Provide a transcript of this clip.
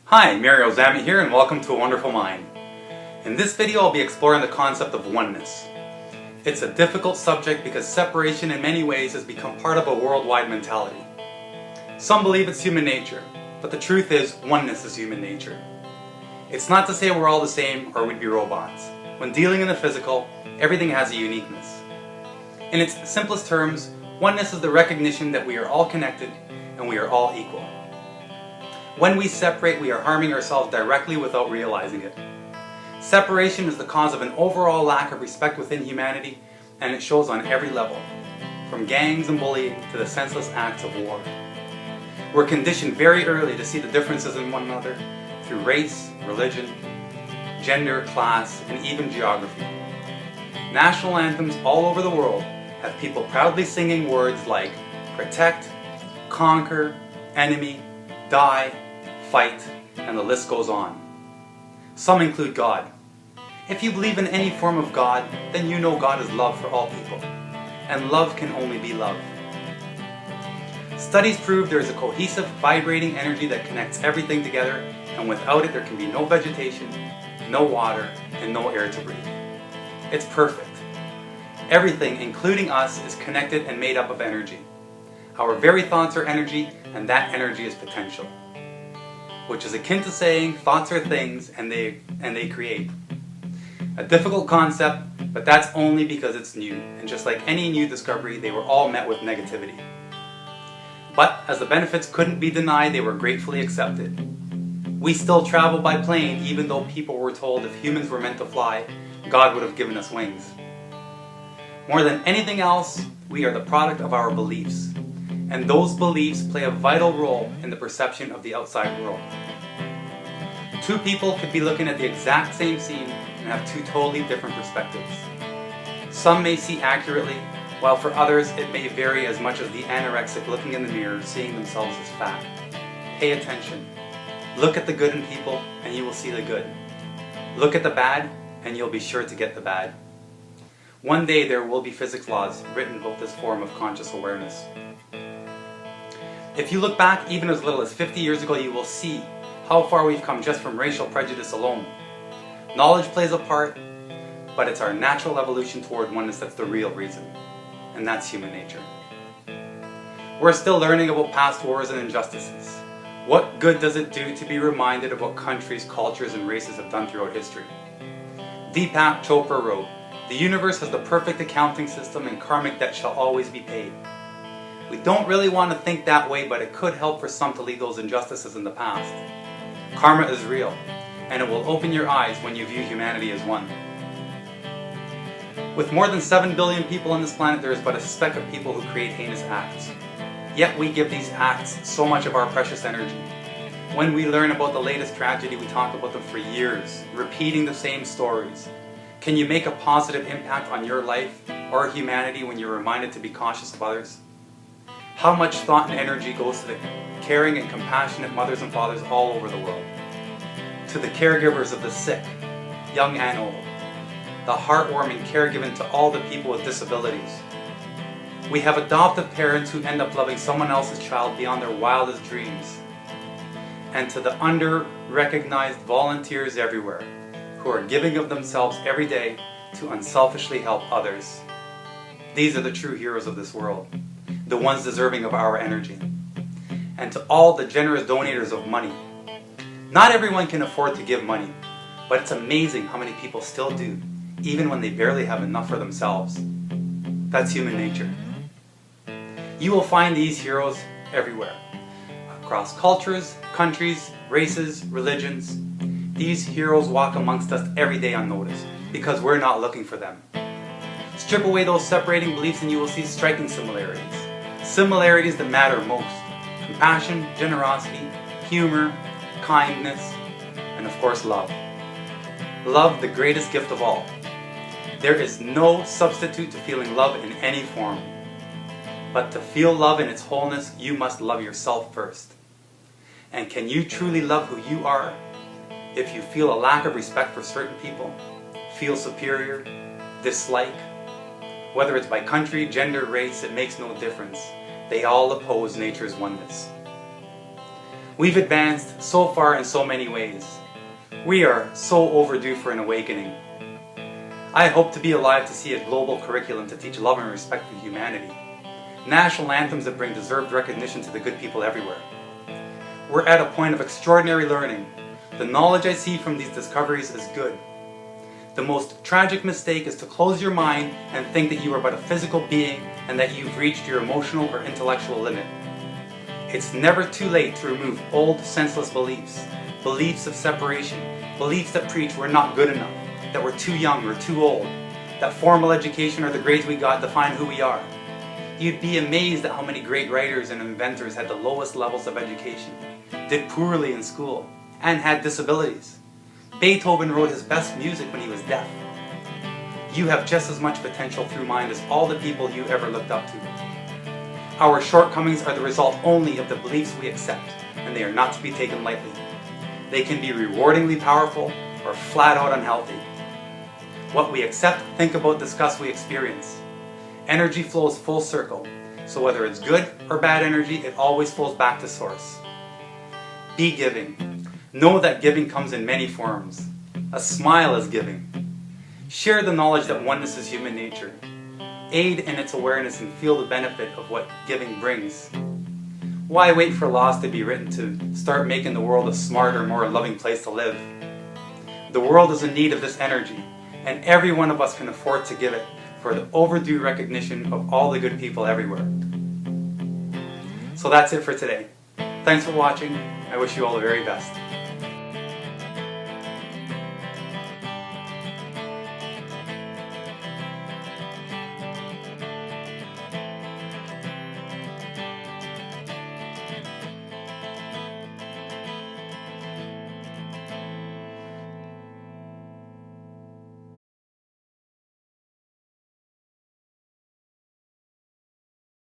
Hi, Mario Zammit here and welcome to A Wonderful Mind. In this video I'll be exploring the concept of oneness. It's a difficult subject because separation in many ways has become part of a worldwide mentality. Some believe it's human nature, but the truth is oneness is human nature. It's not to say we're all the same or we'd be robots. When dealing in the physical, everything has a uniqueness. In its simplest terms, oneness is the recognition that we are all connected and we are all equal. When we separate, we are harming ourselves directly without realizing it. Separation is the cause of an overall lack of respect within humanity, and it shows on every level, from gangs and bullying to the senseless acts of war. We're conditioned very early to see the differences in one another through race, religion, gender, class, and even geography. National anthems all over the world have people proudly singing words like protect, conquer, enemy, die, fight, and the list goes on. Some include God. If you believe in any form of God, then you know God is love for all people. And love can only be love. Studies prove there is a cohesive, vibrating energy that connects everything together, and without it there can be no vegetation, no water, and no air to breathe. It's perfect. Everything, including us, is connected and made up of energy. Our very thoughts are energy, and that energy is potential. Which is akin to saying, thoughts are things, and they create. A difficult concept, but that's only because it's new, and just like any new discovery, they were all met with negativity. But as the benefits couldn't be denied, they were gratefully accepted. We still travel by plane, even though people were told if humans were meant to fly, God would have given us wings. More than anything else, we are the product of our beliefs. And those beliefs play a vital role in the perception of the outside world. Two people could be looking at the exact same scene and have two totally different perspectives. Some may see accurately, while for others it may vary as much as the anorexic looking in the mirror, seeing themselves as fat. Pay attention. Look at the good in people and you will see the good. Look at the bad and you'll be sure to get the bad. One day there will be physics laws written about this form of conscious awareness. If you look back even as little as 50 years ago, you will see how far we've come just from racial prejudice alone. Knowledge plays a part, but it's our natural evolution toward oneness that's the real reason, and that's human nature. We're still learning about past wars and injustices. What good does it do to be reminded of what countries, cultures, and races have done throughout history? Deepak Chopra wrote, "The universe has the perfect accounting system and karmic debt shall always be paid." We don't really want to think that way, but it could help for some to leave those injustices in the past. Karma is real, and it will open your eyes when you view humanity as one. With more than 7 billion people on this planet, there is but a speck of people who create heinous acts. Yet we give these acts so much of our precious energy. When we learn about the latest tragedy, we talk about them for years, repeating the same stories. Can you make a positive impact on your life or humanity when you're reminded to be cautious of others? How much thought and energy goes to the caring and compassionate mothers and fathers all over the world? To the caregivers of the sick, young and old. The heartwarming care given to all the people with disabilities. We have adoptive parents who end up loving someone else's child beyond their wildest dreams. And to the under-recognized volunteers everywhere who are giving of themselves every day to unselfishly help others. These are the true heroes of this world. The ones deserving of our energy. And to all the generous donators of money. Not everyone can afford to give money, but it's amazing how many people still do, even when they barely have enough for themselves. That's human nature. You will find these heroes everywhere. Across cultures, countries, races, religions. These heroes walk amongst us every day unnoticed, because we're not looking for them. Strip away those separating beliefs and you will see striking similarities. Similarities that matter most. Compassion, generosity, humor, kindness, and of course love. Love, the greatest gift of all. There is no substitute to feeling love in any form. But to feel love in its wholeness, you must love yourself first. And can you truly love who you are if you feel a lack of respect for certain people, feel superior, dislike? Whether it's by country, gender, race, it makes no difference. They all oppose nature's oneness. We've advanced so far in so many ways. We are so overdue for an awakening. I hope to be alive to see a global curriculum to teach love and respect for humanity. National anthems that bring deserved recognition to the good people everywhere. We're at a point of extraordinary learning. The knowledge I see from these discoveries is good. The most tragic mistake is to close your mind and think that you are but a physical being and that you've reached your emotional or intellectual limit. It's never too late to remove old, senseless beliefs. Beliefs of separation. Beliefs that preach we're not good enough, that we're too young or too old, that formal education or the grades we got define who we are. You'd be amazed at how many great writers and inventors had the lowest levels of education, did poorly in school, and had disabilities. Beethoven wrote his best music when he was deaf. You have just as much potential through mind as all the people you ever looked up to. Our shortcomings are the result only of the beliefs we accept, and they are not to be taken lightly. They can be rewardingly powerful or flat out unhealthy. What we accept, think about, discuss, we experience. Energy flows full circle, so whether it's good or bad energy, it always flows back to source. Be giving. Know that giving comes in many forms. A smile is giving. Share the knowledge that oneness is human nature. Aid in its awareness and feel the benefit of what giving brings. Why wait for laws to be written to start making the world a smarter, more loving place to live? The world is in need of this energy, and every one of us can afford to give it for the overdue recognition of all the good people everywhere. So that's it for today. Thanks for watching. I wish you all the very best.